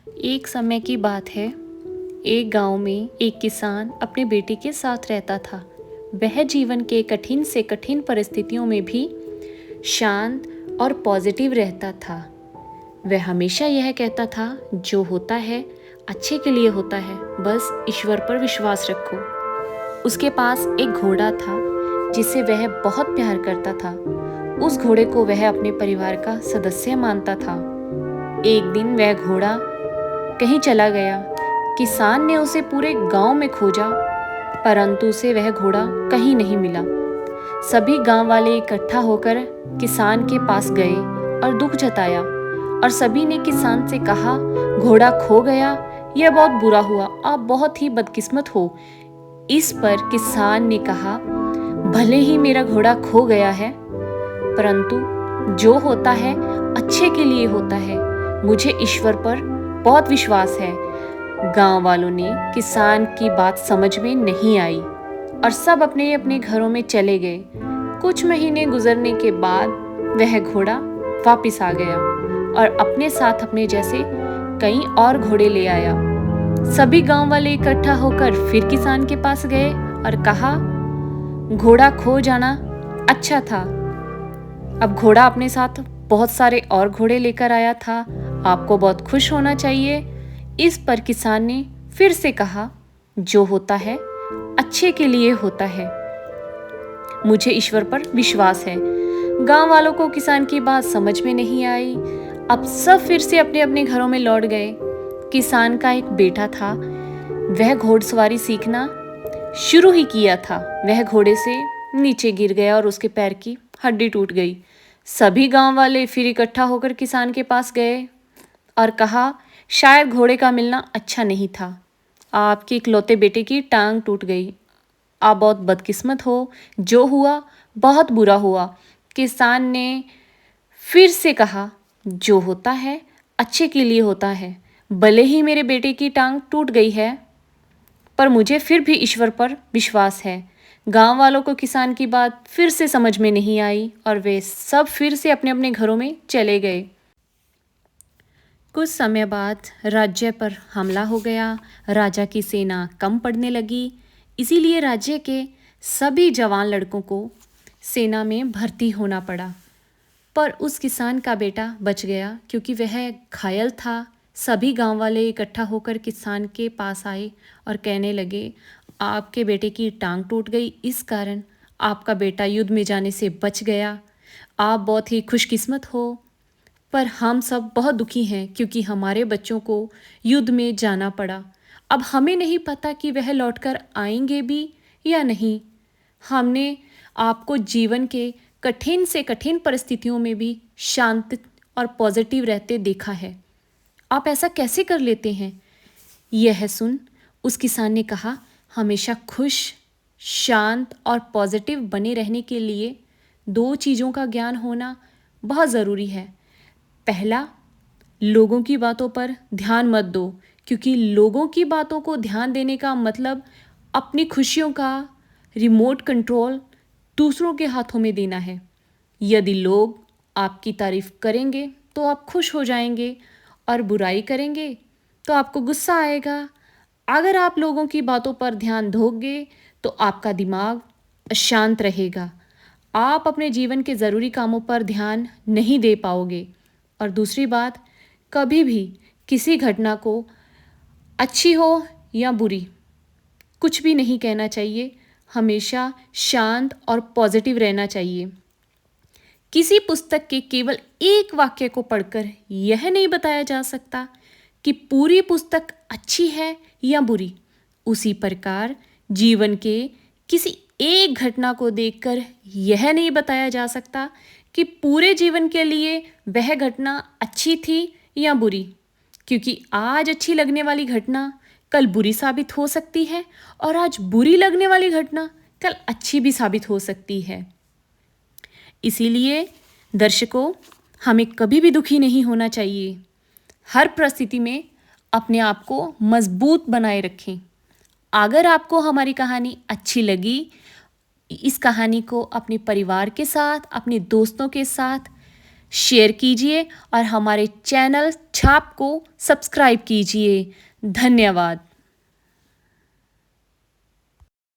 एक समय की बात है। एक गांव में एक किसान अपने बेटे के साथ रहता था। वह जीवन के कठिन से कठिन परिस्थितियों में भी शांत और पॉजिटिव रहता था। वह हमेशा यह कहता था, जो होता है अच्छे के लिए होता है, बस ईश्वर पर विश्वास रखो। उसके पास एक घोड़ा था जिसे वह बहुत प्यार करता था। उस घोड़े को वह अपने परिवार का सदस्य मानता था। एक दिन वह घोड़ा कहीं चला गया। किसान ने उसे पूरे गांव में खोजा, परंतु उसे वह घोड़ा कहीं नहीं मिला। सभी गांव वाले इकट्ठा होकर किसान के पास गए और दुख जताया, और सभी ने किसान से कहा, घोड़ा खो गया, यह बहुत बुरा हुआ, आप बहुत ही बदकिस्मत हो। इस पर किसान ने कहा, भले ही मेरा घोड़ा खो गया है, परंतु जो होता है अच्छे के लिए होता है। मुझे ईश्वर पर बहुत विश्वास है। गांव वालों ने किसान की बात समझ में नहीं आई और सब अपने अपने घरों में चले गए। कुछ महीने गुजरने के बाद वह घोड़ा वापस आ गया और अपने साथ अपने जैसे कई और घोड़े ले आया। सभी गांव वाले इकट्ठा होकर फिर किसान के पास गए और कहा, घोड़ा खो जाना अच्छा था, अब घोड़ा अपने साथ बहुत सारे और घोड़े लेकर आया था, आपको बहुत खुश होना चाहिए। इस पर किसान ने फिर से कहा, जो होता है अच्छे के लिए होता है, मुझे ईश्वर पर विश्वास है। गांव वालों को किसान की बात समझ में नहीं आई। अब सब फिर से अपने अपने घरों में लौट गए। किसान का एक बेटा था, वह घोड़सवारी सीखना शुरू ही किया था। वह घोड़े से नीचे गिर गया और उसके पैर की हड्डी टूट गई। सभी गांव वाले फिर इकट्ठा होकर किसान के पास गए और कहा, शायद घोड़े का मिलना अच्छा नहीं था, आपके इकलौते बेटे की टांग टूट गई, आप बहुत बदकिस्मत हो, जो हुआ बहुत बुरा हुआ। किसान ने फिर से कहा, जो होता है अच्छे के लिए होता है, भले ही मेरे बेटे की टांग टूट गई है, पर मुझे फिर भी ईश्वर पर विश्वास है। गांव वालों को किसान की बात फिर से समझ में नहीं आई और वे सब फिर से अपने अपने घरों में चले गए। कुछ समय बाद राज्य पर हमला हो गया। राजा की सेना कम पड़ने लगी, इसीलिए राज्य के सभी जवान लड़कों को सेना में भर्ती होना पड़ा। पर उस किसान का बेटा बच गया क्योंकि वह घायल था। सभी गांव वाले इकट्ठा होकर किसान के पास आए और कहने लगे, आपके बेटे की टांग टूट गई, इस कारण आपका बेटा युद्ध में जाने से बच गया, आप बहुत ही खुशकिस्मत हो। पर हम सब बहुत दुखी हैं क्योंकि हमारे बच्चों को युद्ध में जाना पड़ा। अब हमें नहीं पता कि वह लौटकर आएंगे भी या नहीं। हमने आपको जीवन के कठिन से कठिन परिस्थितियों में भी शांत और पॉजिटिव रहते देखा है, आप ऐसा कैसे कर लेते हैं? यह सुन उस किसान ने कहा, हमेशा खुश, शांत और पॉजिटिव बने रहने के लिए दो चीज़ों का ज्ञान होना बहुत ज़रूरी है। पहला, लोगों की बातों पर ध्यान मत दो, क्योंकि लोगों की बातों को ध्यान देने का मतलब अपनी खुशियों का रिमोट कंट्रोल दूसरों के हाथों में देना है। यदि लोग आपकी तारीफ करेंगे तो आप खुश हो जाएंगे, और बुराई करेंगे तो आपको गुस्सा आएगा। अगर आप लोगों की बातों पर ध्यान दोगे तो आपका दिमाग अशांत रहेगा, आप अपने जीवन के ज़रूरी कामों पर ध्यान नहीं दे पाओगे। और दूसरी बात, कभी भी किसी घटना को अच्छी हो या बुरी कुछ भी नहीं कहना चाहिए, हमेशा शांत और पॉजिटिव रहना चाहिए। किसी पुस्तक के केवल एक वाक्य को पढ़कर यह नहीं बताया जा सकता कि पूरी पुस्तक अच्छी है या बुरी। उसी प्रकार जीवन के किसी एक घटना को देखकर यह नहीं बताया जा सकता कि पूरे जीवन के लिए वह घटना अच्छी थी या बुरी, क्योंकि आज अच्छी लगने वाली घटना कल बुरी साबित हो सकती है, और आज बुरी लगने वाली घटना कल अच्छी भी साबित हो सकती है। इसीलिए दर्शकों, हमें कभी भी दुखी नहीं होना चाहिए। हर परिस्थिति में अपने आप को मजबूत बनाए रखें। अगर आपको हमारी कहानी अच्छी लगी, इस कहानी को अपने परिवार के साथ, अपने दोस्तों के साथ शेयर कीजिए और हमारे चैनल छाप को सब्सक्राइब कीजिए। धन्यवाद।